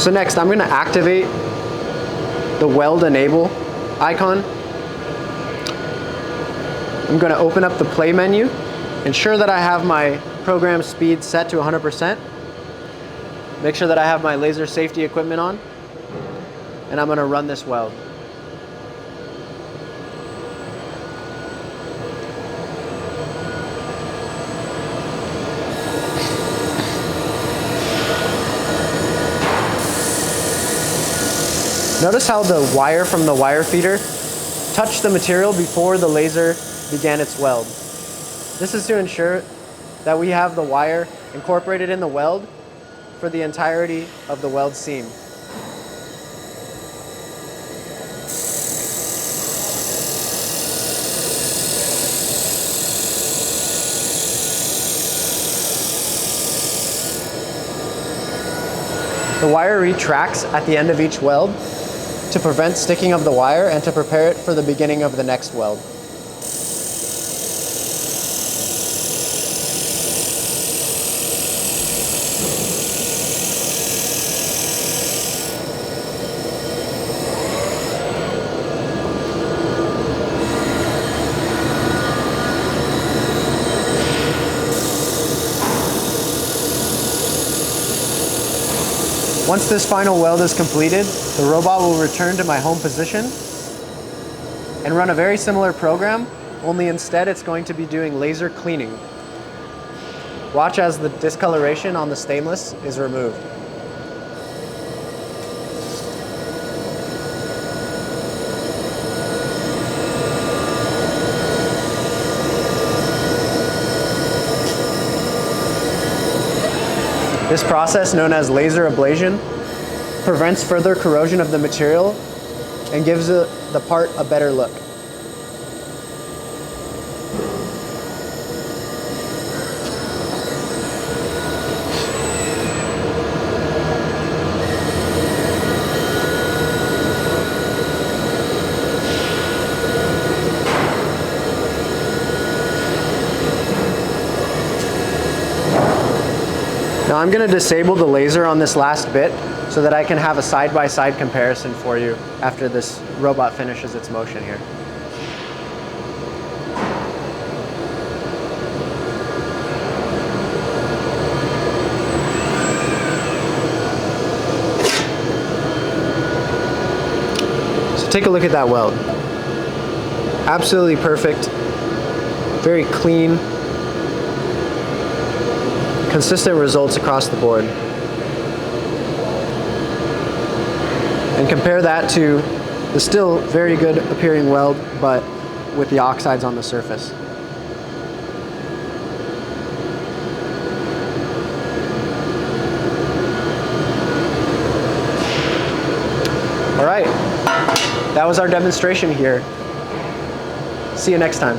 So next, I'm gonna activate the weld enable icon. I'm gonna open up the play menu, ensure that I have my program speed set to 100%. Make sure that I have my laser safety equipment on, and I'm gonna run this weld. Notice how the wire from the wire feeder touched the material before the laser began its weld. This is to ensure that we have the wire incorporated in the weld for the entirety of the weld seam. The wire retracts at the end of each weld to prevent sticking of the wire and to prepare it for the beginning of the next weld. Once this final weld is completed, the robot will return to my home position and run a very similar program, only instead it's going to be doing laser cleaning. Watch as the discoloration on the stainless is removed. This process, known as laser ablation, prevents further corrosion of the material and gives the part a better look. Now I'm going to disable the laser on this last bit so that I can have a side-by-side comparison for you after this robot finishes its motion here. So take a look at that weld. Absolutely perfect, very clean, consistent results across the board. And compare that to the still very good appearing weld, but with the oxides on the surface. All right, that was our demonstration here. See you next time.